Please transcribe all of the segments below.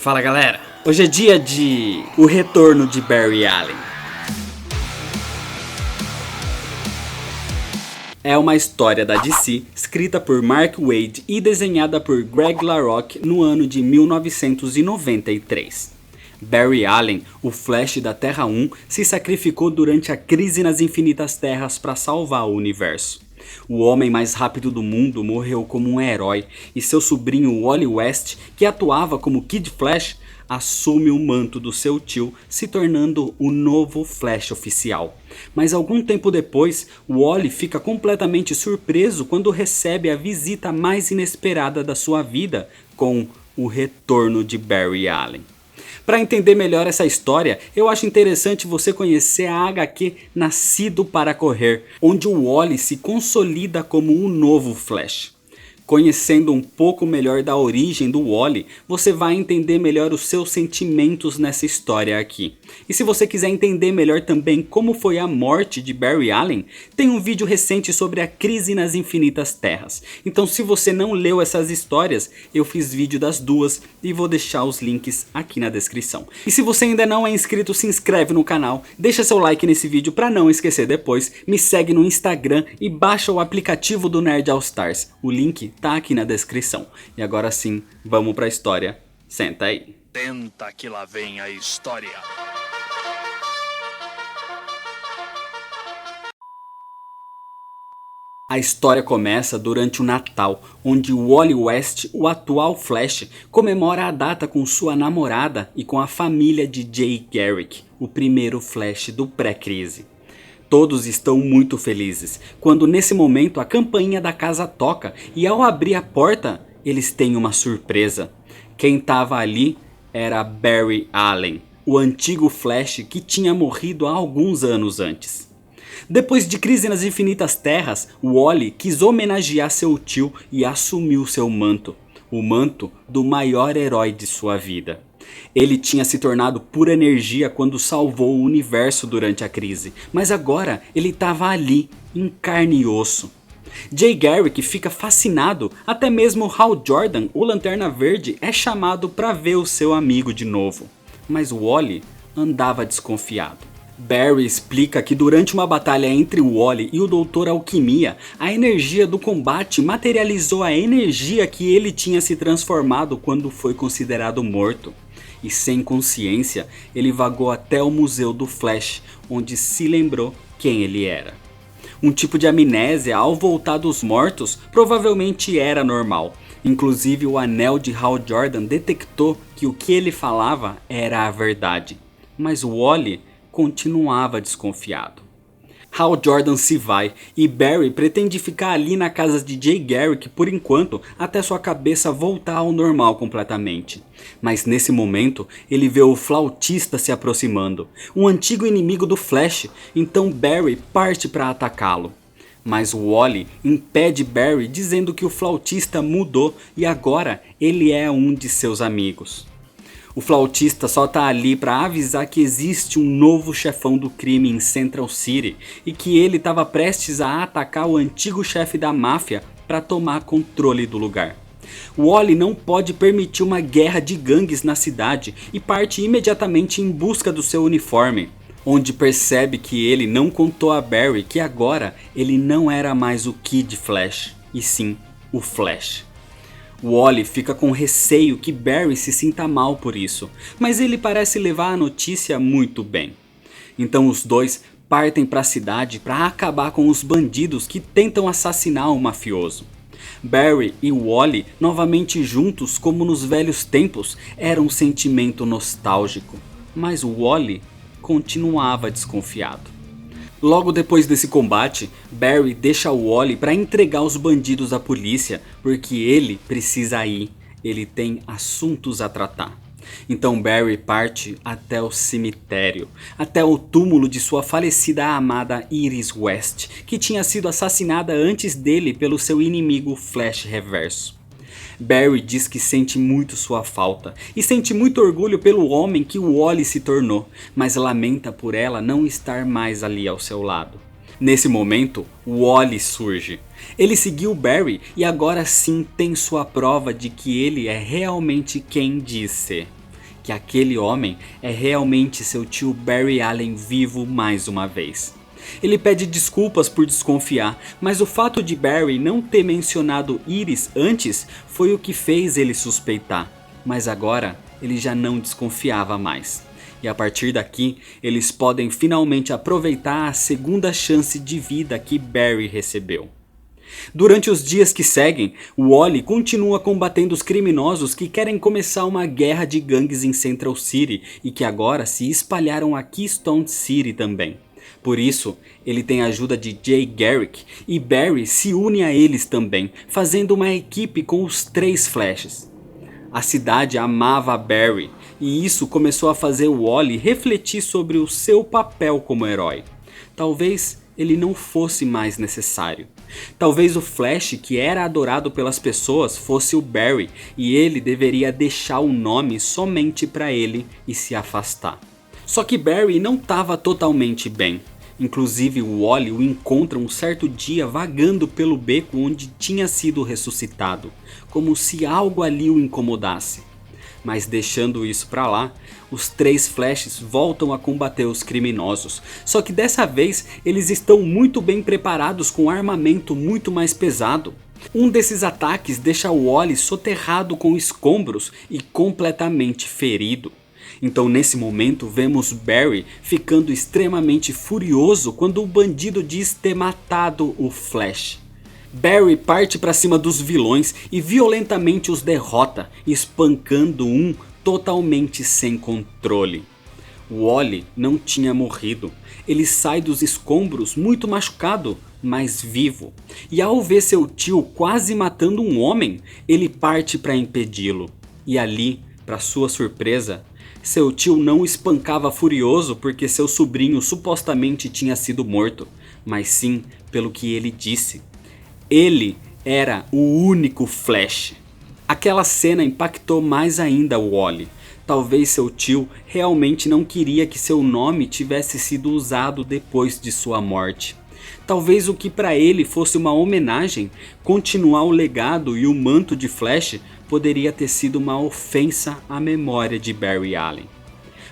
Fala galera, hoje é dia de O Retorno de Barry Allen. É uma história da DC, escrita por Mark Waid e desenhada por Greg LaRocque no ano de 1993. Barry Allen, o Flash da Terra 1, se sacrificou durante a crise nas Infinitas Terras para salvar o universo. O homem mais rápido do mundo morreu como um herói e seu sobrinho Wally West, que atuava como Kid Flash, assume o manto do seu tio, se tornando o novo Flash oficial. Mas algum tempo depois, Wally fica completamente surpreso quando recebe a visita mais inesperada da sua vida com o retorno de Barry Allen. Para entender melhor essa história, eu acho interessante você conhecer a HQ Nascido para Correr, onde o Wally se consolida como um novo Flash. Conhecendo um pouco melhor da origem do Wally, você vai entender melhor os seus sentimentos nessa história aqui. E se você quiser entender melhor também como foi a morte de Barry Allen, tem um vídeo recente sobre a crise nas Infinitas Terras. Então se você não leu essas histórias, eu fiz vídeo das duas e vou deixar os links aqui na descrição. E se você ainda não é inscrito, se inscreve no canal, deixa seu like nesse vídeo para não esquecer depois, me segue no Instagram e baixa o aplicativo do Nerd All Stars. O link tá aqui na descrição. E agora sim, vamos pra história. Senta aí. Senta que lá vem a história. A história começa durante o Natal, onde Wally West, o atual Flash, comemora a data com sua namorada e com a família de Jay Garrick, o primeiro Flash do pré-crise. Todos estão muito felizes, quando nesse momento a campainha da casa toca e ao abrir a porta, eles têm uma surpresa. Quem estava ali era Barry Allen, o antigo Flash que tinha morrido há alguns anos antes. Depois de Crise nas Infinitas Terras, Wally quis homenagear seu tio e assumiu seu manto, o manto do maior herói de sua vida. Ele tinha se tornado pura energia quando salvou o universo durante a crise, mas agora ele estava ali, em carne e osso. Jay Garrick fica fascinado, até mesmo Hal Jordan, o Lanterna Verde, é chamado para ver o seu amigo de novo. Mas Wally andava desconfiado. Barry explica que durante uma batalha entre o Wally e o Dr. Alquimia, a energia do combate materializou a energia que ele tinha se transformado quando foi considerado morto. E sem consciência, ele vagou até o Museu do Flash, onde se lembrou quem ele era. Um tipo de amnésia ao voltar dos mortos provavelmente era normal. Inclusive o anel de Hal Jordan detectou que o que ele falava era a verdade. Mas o Wally continuava desconfiado. Hal Jordan se vai e Barry pretende ficar ali na casa de Jay Garrick por enquanto até sua cabeça voltar ao normal completamente. Mas nesse momento ele vê o Flautista se aproximando, um antigo inimigo do Flash, então Barry parte para atacá-lo. Mas Wally impede Barry dizendo que o Flautista mudou e agora ele é um de seus amigos. O Flautista só tá ali para avisar que existe um novo chefão do crime em Central City e que ele estava prestes a atacar o antigo chefe da máfia para tomar controle do lugar. Wally não pode permitir uma guerra de gangues na cidade e parte imediatamente em busca do seu uniforme, onde percebe que ele não contou a Barry que agora ele não era mais o Kid Flash, e sim o Flash. Wally fica com receio que Barry se sinta mal por isso, mas ele parece levar a notícia muito bem. Então os dois partem para a cidade para acabar com os bandidos que tentam assassinar o mafioso. Barry e Wally novamente juntos como nos velhos tempos era um sentimento nostálgico, mas Wally continuava desconfiado. Logo depois desse combate, Barry deixa o Wally para entregar os bandidos à polícia, porque ele precisa ir, ele tem assuntos a tratar. Então Barry parte até o cemitério, até o túmulo de sua falecida amada Iris West, que tinha sido assassinada antes dele pelo seu inimigo Flash Reverso. Barry diz que sente muito sua falta e sente muito orgulho pelo homem que o Wally se tornou, mas lamenta por ela não estar mais ali ao seu lado. Nesse momento, Wally surge. Ele seguiu Barry e agora sim tem sua prova de que ele é realmente quem diz ser. que aquele homem é realmente seu tio Barry Allen vivo mais uma vez. Ele pede desculpas por desconfiar, mas o fato de Barry não ter mencionado Iris antes foi o que fez ele suspeitar. Mas agora ele já não desconfiava mais. E a partir daqui, eles podem finalmente aproveitar a segunda chance de vida que Barry recebeu. Durante os dias que seguem, Wally continua combatendo os criminosos que querem começar uma guerra de gangues em Central City e que agora se espalharam a Keystone City também. Por isso, ele tem a ajuda de Jay Garrick e Barry se une a eles também, fazendo uma equipe com os 3 Flashes. A cidade amava Barry e isso começou a fazer Wally refletir sobre o seu papel como herói. Talvez ele não fosse mais necessário. Talvez o Flash que era adorado pelas pessoas fosse o Barry e ele deveria deixar o nome somente para ele e se afastar. Só que Barry não estava totalmente bem. Inclusive Wally o encontra um certo dia vagando pelo beco onde tinha sido ressuscitado, como se algo ali o incomodasse. Mas deixando isso pra lá, os 3 Flashes voltam a combater os criminosos. Só que dessa vez eles estão muito bem preparados com armamento muito mais pesado. Um desses ataques deixa Wally soterrado com escombros e completamente ferido. Então nesse momento vemos Barry ficando extremamente furioso quando o bandido diz ter matado o Flash. Barry parte para cima dos vilões e violentamente os derrota, espancando um totalmente sem controle. Wally não tinha morrido, ele sai dos escombros muito machucado, mas vivo. E ao ver seu tio quase matando um homem, ele parte para impedi-lo. E ali, para sua surpresa, seu tio não o espancava furioso porque seu sobrinho supostamente tinha sido morto, mas sim pelo que ele disse. Ele era o único Flash. Aquela cena impactou mais ainda Wally. Talvez seu tio realmente não queria que seu nome tivesse sido usado depois de sua morte. Talvez o que para ele fosse uma homenagem, continuar o legado e o manto de Flash poderia ter sido uma ofensa à memória de Barry Allen.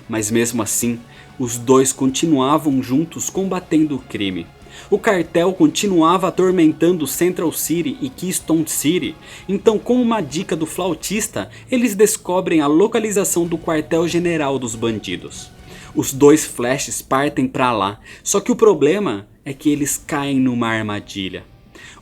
Mas mesmo assim, os dois continuavam juntos combatendo o crime. O cartel continuava atormentando Central City e Keystone City, então com uma dica do flautista, eles descobrem a localização do quartel-general dos bandidos. Os 2 Flashes partem para lá, só que o problema é que eles caem numa armadilha.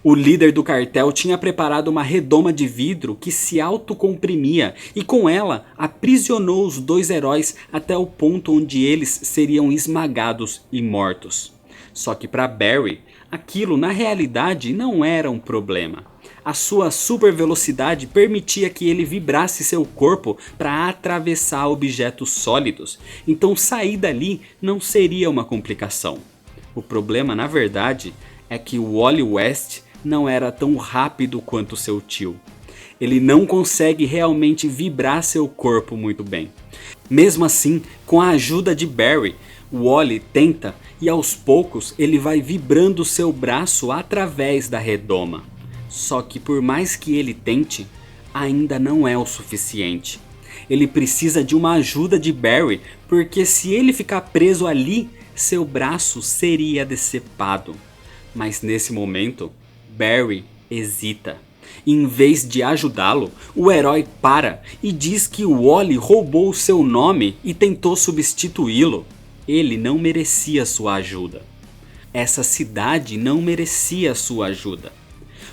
O líder do cartel tinha preparado uma redoma de vidro que se autocomprimia e com ela aprisionou os 2 heróis até o ponto onde eles seriam esmagados e mortos. Só que para Barry, aquilo na realidade não era um problema. A sua super velocidade permitia que ele vibrasse seu corpo para atravessar objetos sólidos, então sair dali não seria uma complicação. O problema na verdade é que o Wally West não era tão rápido quanto seu tio. Ele não consegue realmente vibrar seu corpo muito bem. Mesmo assim, com a ajuda de Barry, Wally tenta e aos poucos ele vai vibrando seu braço através da redoma. Só que por mais que ele tente, ainda não é o suficiente. Ele precisa de uma ajuda de Barry, porque se ele ficar preso ali, seu braço seria decepado. Mas nesse momento, Barry hesita. Em vez de ajudá-lo, o herói para e diz que o Wally roubou seu nome e tentou substituí-lo. Ele não merecia sua ajuda. Essa cidade não merecia sua ajuda.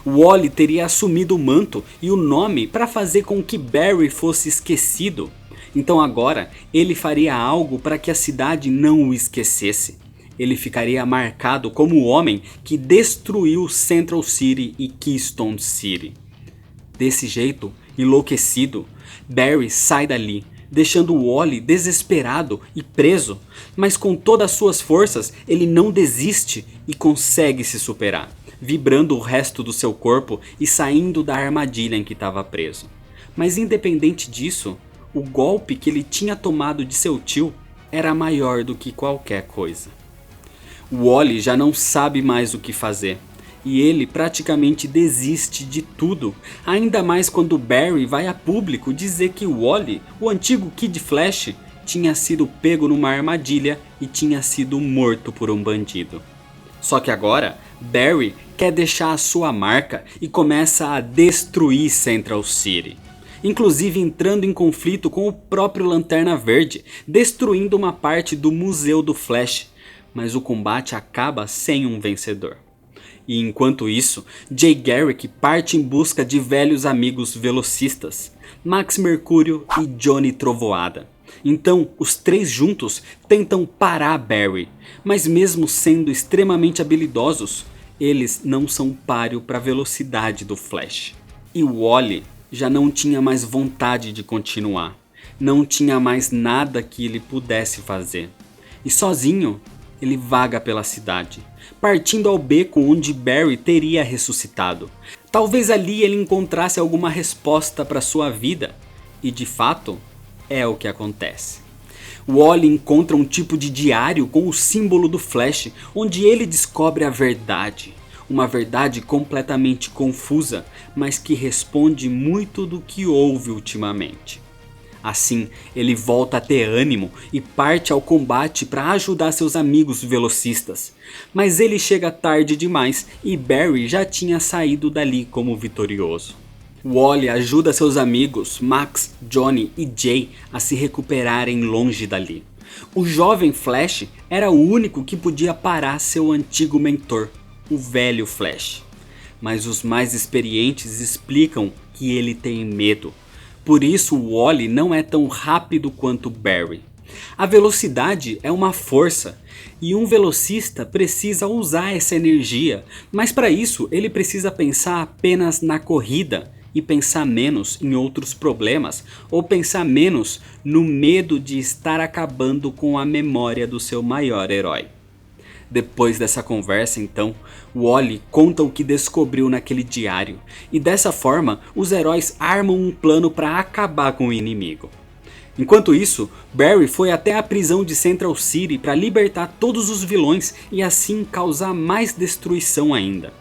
Wally teria assumido o manto e o nome para fazer com que Barry fosse esquecido. Então agora ele faria algo para que a cidade não o esquecesse. Ele ficaria marcado como o homem que destruiu Central City e Keystone City. Desse jeito, enlouquecido, Barry sai dali, deixando Wally desesperado e preso, mas com todas as suas forças ele não desiste e consegue se superar, vibrando o resto do seu corpo e saindo da armadilha em que estava preso. Mas independente disso, o golpe que ele tinha tomado de seu tio era maior do que qualquer coisa. Wally já não sabe mais o que fazer. E ele praticamente desiste de tudo, ainda mais quando Barry vai a público dizer que Wally, o antigo Kid Flash, tinha sido pego numa armadilha e tinha sido morto por um bandido. Só que agora, Barry quer deixar a sua marca e começa a destruir Central City. Inclusive entrando em conflito com o próprio Lanterna Verde, destruindo uma parte do Museu do Flash. Mas o combate acaba sem um vencedor. E enquanto isso, Jay Garrick parte em busca de velhos amigos velocistas, Max Mercúrio e Johnny Trovoada. Então, os três juntos tentam parar Barry, mas mesmo sendo extremamente habilidosos, eles não são páreo para a velocidade do Flash. E Wally já não tinha mais vontade de continuar, não tinha mais nada que ele pudesse fazer. E sozinho, ele vaga pela cidade, partindo ao beco onde Barry teria ressuscitado. Talvez ali ele encontrasse alguma resposta para sua vida, e de fato, é o que acontece. Wally encontra um tipo de diário com o símbolo do Flash, onde ele descobre a verdade. Uma verdade completamente confusa, mas que responde muito do que houve ultimamente. Assim, ele volta a ter ânimo e parte ao combate para ajudar seus amigos velocistas. Mas ele chega tarde demais e Barry já tinha saído dali como vitorioso. Wally ajuda seus amigos Max, Johnny e Jay a se recuperarem longe dali. O jovem Flash era o único que podia parar seu antigo mentor, o velho Flash. Mas os mais experientes explicam que ele tem medo. Por isso Wally não é tão rápido quanto Barry. A velocidade é uma força e um velocista precisa usar essa energia, mas para isso ele precisa pensar apenas na corrida e pensar menos em outros problemas ou pensar menos no medo de estar acabando com a memória do seu maior herói. Depois dessa conversa então, Wally conta o que descobriu naquele diário e dessa forma os heróis armam um plano para acabar com o inimigo. Enquanto isso, Barry foi até a prisão de Central City para libertar todos os vilões e assim causar mais destruição ainda.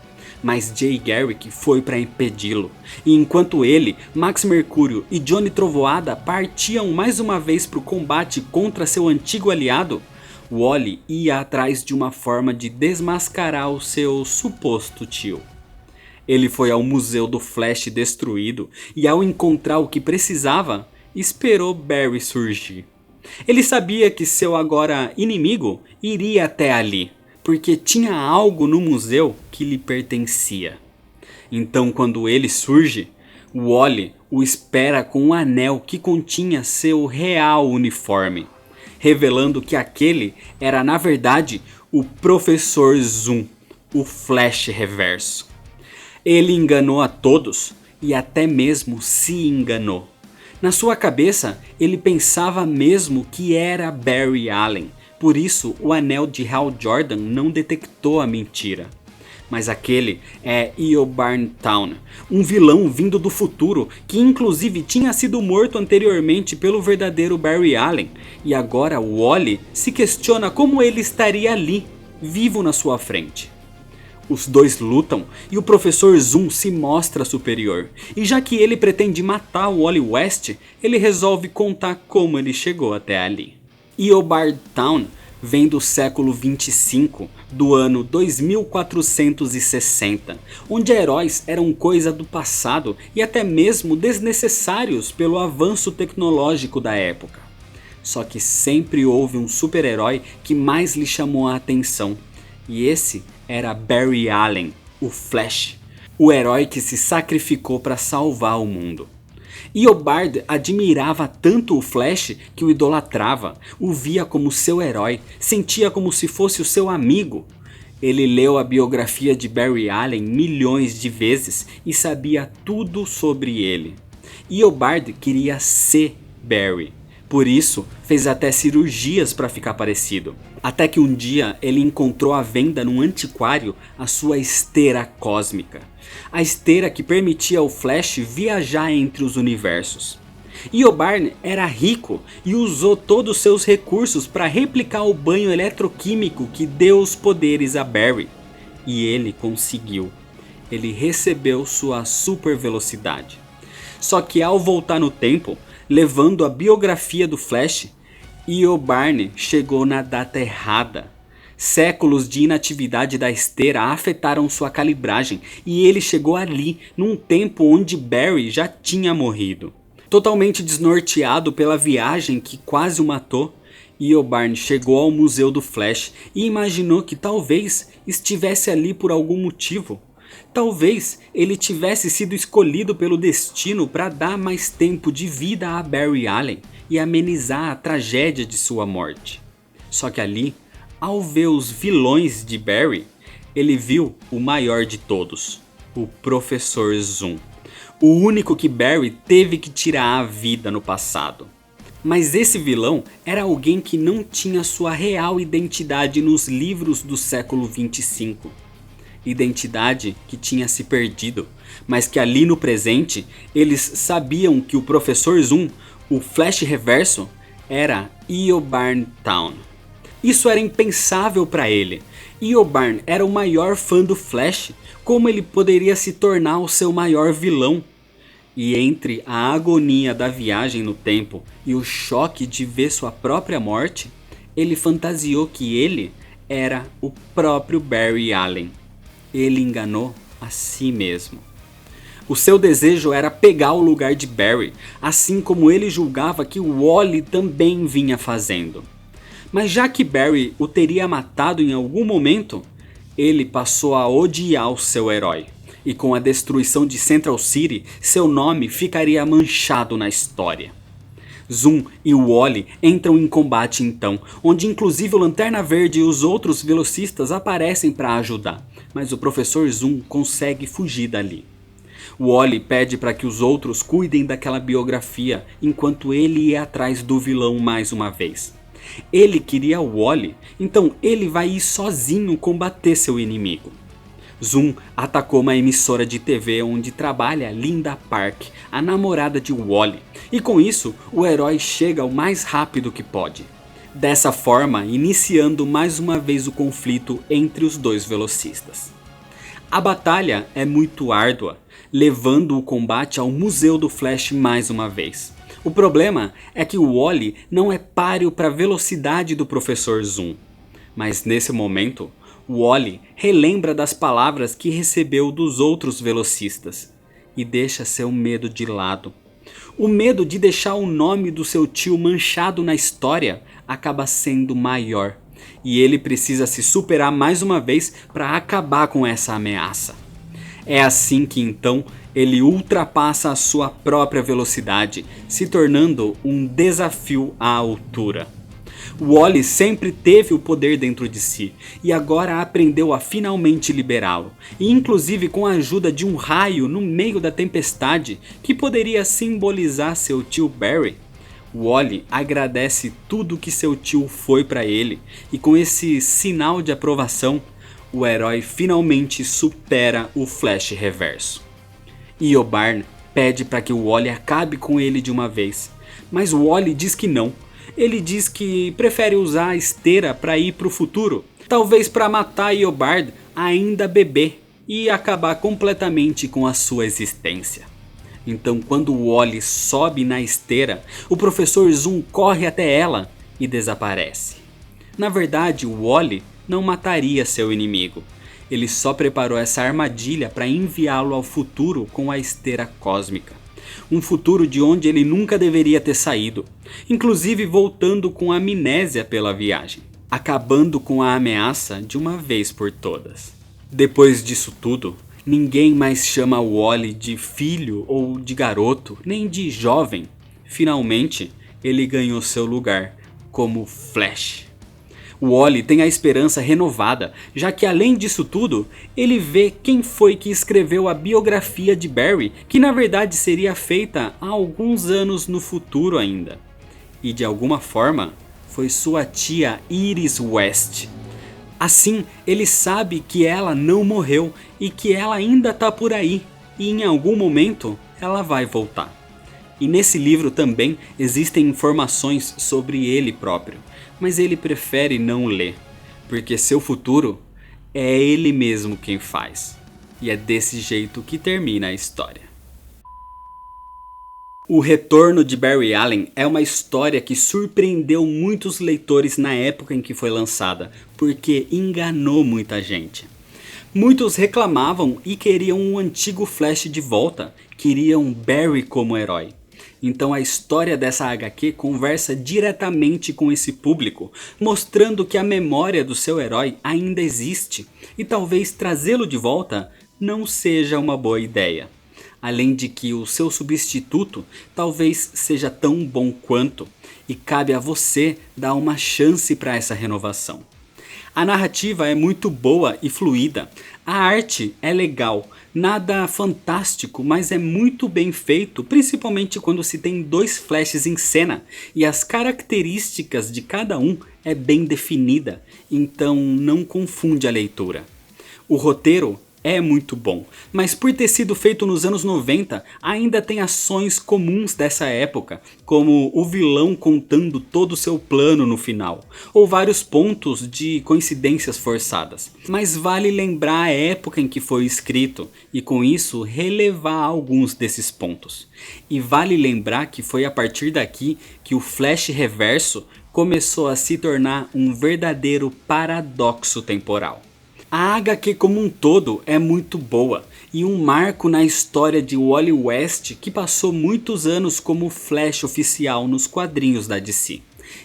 Mas Jay Garrick foi para impedi-lo, e enquanto ele, Max Mercúrio e Johnny Trovoada partiam mais uma vez para o combate contra seu antigo aliado, Wally ia atrás de uma forma de desmascarar o seu suposto tio. Ele foi ao Museu do Flash destruído e ao encontrar o que precisava, esperou Barry surgir. Ele sabia que seu agora inimigo iria até ali, porque tinha algo no museu que lhe pertencia. Então quando ele surge, Wally o espera com um anel que continha seu real uniforme, revelando que aquele era na verdade o Professor Zoom, o Flash Reverso. Ele enganou a todos e até mesmo se enganou. Na sua cabeça ele pensava mesmo que era Barry Allen, por isso o anel de Hal Jordan não detectou a mentira. Mas aquele é Eobard Thawne, um vilão vindo do futuro que inclusive tinha sido morto anteriormente pelo verdadeiro Barry Allen, e agora Wally se questiona como ele estaria ali, vivo na sua frente. Os dois lutam e o Professor Zoom se mostra superior, e já que ele pretende matar o Wally West, ele resolve contar como ele chegou até ali. Eobard Thawne vem do século 25, do ano 2460, onde heróis eram coisa do passado e até mesmo desnecessários pelo avanço tecnológico da época. Só que sempre houve um super-herói que mais lhe chamou a atenção, e esse era Barry Allen, o Flash, o herói que se sacrificou para salvar o mundo. Eobard admirava tanto o Flash que o idolatrava, o via como seu herói, sentia como se fosse o seu amigo. Ele leu a biografia de Barry Allen milhões de vezes e sabia tudo sobre ele. Eobard queria ser Barry, por isso fez até cirurgias para ficar parecido. Até que um dia ele encontrou à venda num antiquário a sua esteira cósmica. A esteira que permitia ao Flash viajar entre os universos. Eobard era rico e usou todos os seus recursos para replicar o banho eletroquímico que deu os poderes a Barry. E ele conseguiu. Ele recebeu sua super velocidade. Só que ao voltar no tempo, levando a biografia do Flash, Eobard chegou na data errada. Séculos de inatividade da esteira afetaram sua calibragem e ele chegou ali num tempo onde Barry já tinha morrido. Totalmente desnorteado pela viagem que quase o matou, Eobard chegou ao museu do Flash e imaginou que talvez estivesse ali por algum motivo. Talvez ele tivesse sido escolhido pelo destino para dar mais tempo de vida a Barry Allen e amenizar a tragédia de sua morte. Só que ali, ao ver os vilões de Barry, ele viu o maior de todos, o Professor Zoom. O único que Barry teve que tirar a vida no passado. Mas esse vilão era alguém que não tinha sua real identidade nos livros do século 25. Identidade que tinha se perdido, mas que ali no presente eles sabiam que o Professor Zoom, o Flash Reverso, era Eobard Thawne. Isso era impensável para ele. Eobard era o maior fã do Flash, como ele poderia se tornar o seu maior vilão? E entre a agonia da viagem no tempo e o choque de ver sua própria morte, ele fantasiou que ele era o próprio Barry Allen. Ele enganou a si mesmo. O seu desejo era pegar o lugar de Barry, assim como ele julgava que o Wally também vinha fazendo. Mas já que Barry o teria matado em algum momento, ele passou a odiar o seu herói. E com a destruição de Central City, seu nome ficaria manchado na história. Zoom e o Wally entram em combate então, onde inclusive o Lanterna Verde e os outros velocistas aparecem para ajudar, mas o Professor Zoom consegue fugir dali. O Wally pede para que os outros cuidem daquela biografia, enquanto ele ia atrás do vilão mais uma vez. Ele queria o Wally, então ele vai ir sozinho combater seu inimigo. Zoom atacou uma emissora de TV onde trabalha Linda Park, a namorada de Wally, e com isso o herói chega o mais rápido que pode. Dessa forma, iniciando mais uma vez o conflito entre os dois velocistas. A batalha é muito árdua, levando o combate ao Museu do Flash mais uma vez. O problema é que o Wally não é páreo para a velocidade do Professor Zoom, mas nesse momento Wally relembra das palavras que recebeu dos outros velocistas e deixa seu medo de lado. O medo de deixar o nome do seu tio manchado na história acaba sendo maior e ele precisa se superar mais uma vez para acabar com essa ameaça. É assim que então ele ultrapassa a sua própria velocidade, se tornando um desafio à altura. Wally sempre teve o poder dentro de si e agora aprendeu a finalmente liberá-lo, e inclusive com a ajuda de um raio no meio da tempestade que poderia simbolizar seu tio Barry. Wally agradece tudo que seu tio foi para ele e com esse sinal de aprovação, o herói finalmente supera o Flash Reverso. Eobard pede para que o Wally acabe com ele de uma vez, mas o Wally diz que não. Ele diz que prefere usar a esteira para ir para o futuro, talvez para matar Eobard ainda bebê e acabar completamente com a sua existência. Então quando o Wally sobe na esteira, o Professor Zoom corre até ela e desaparece. Na verdade, o Wally não mataria seu inimigo. Ele só preparou essa armadilha para enviá-lo ao futuro com a esteira cósmica. Um futuro de onde ele nunca deveria ter saído, inclusive voltando com amnésia pela viagem, acabando com a ameaça de uma vez por todas. Depois disso tudo, ninguém mais chama o Wally de filho ou de garoto, nem de jovem. Finalmente, ele ganhou seu lugar como Flash. O Wally tem a esperança renovada, já que além disso tudo, ele vê quem foi que escreveu a biografia de Barry, que na verdade seria feita há alguns anos no futuro ainda. E de alguma forma, foi sua tia Iris West. Assim, ele sabe que ela não morreu e que ela ainda tá por aí, e em algum momento ela vai voltar. E nesse livro também existem informações sobre ele próprio, mas ele prefere não ler, porque seu futuro é ele mesmo quem faz. E é desse jeito que termina a história. O Retorno de Barry Allen é uma história que surpreendeu muitos leitores na época em que foi lançada, porque enganou muita gente. Muitos reclamavam e queriam um antigo Flash de volta, queriam Barry como herói. Então a história dessa HQ conversa diretamente com esse público, mostrando que a memória do seu herói ainda existe, e talvez trazê-lo de volta não seja uma boa ideia. Além de que o seu substituto talvez seja tão bom quanto, e cabe a você dar uma chance para essa renovação. A narrativa é muito boa e fluida, a arte é legal, nada fantástico, mas é muito bem feito, principalmente quando se tem dois Flashes em cena, e as características de cada um é bem definida, então não confunde a leitura. O roteiro é muito bom, mas por ter sido feito nos anos 90, ainda tem ações comuns dessa época, como o vilão contando todo o seu plano no final, ou vários pontos de coincidências forçadas. Mas vale lembrar a época em que foi escrito, e com isso relevar alguns desses pontos. E vale lembrar que foi a partir daqui que o Flash Reverso começou a se tornar um verdadeiro paradoxo temporal. A HQ como um todo é muito boa e um marco na história de Wally West, que passou muitos anos como Flash oficial nos quadrinhos da DC.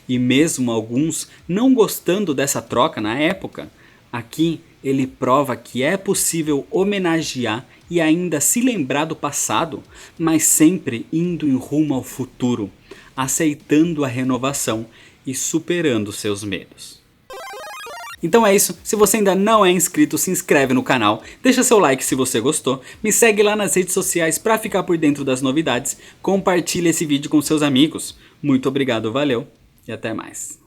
E mesmo alguns não gostando dessa troca na época, aqui ele prova que é possível homenagear e ainda se lembrar do passado, mas sempre indo em rumo ao futuro, aceitando a renovação e superando seus medos. Então é isso, se você ainda não é inscrito, se inscreve no canal, deixa seu like se você gostou, me segue lá nas redes sociais para ficar por dentro das novidades, compartilha esse vídeo com seus amigos. Muito obrigado, valeu e até mais.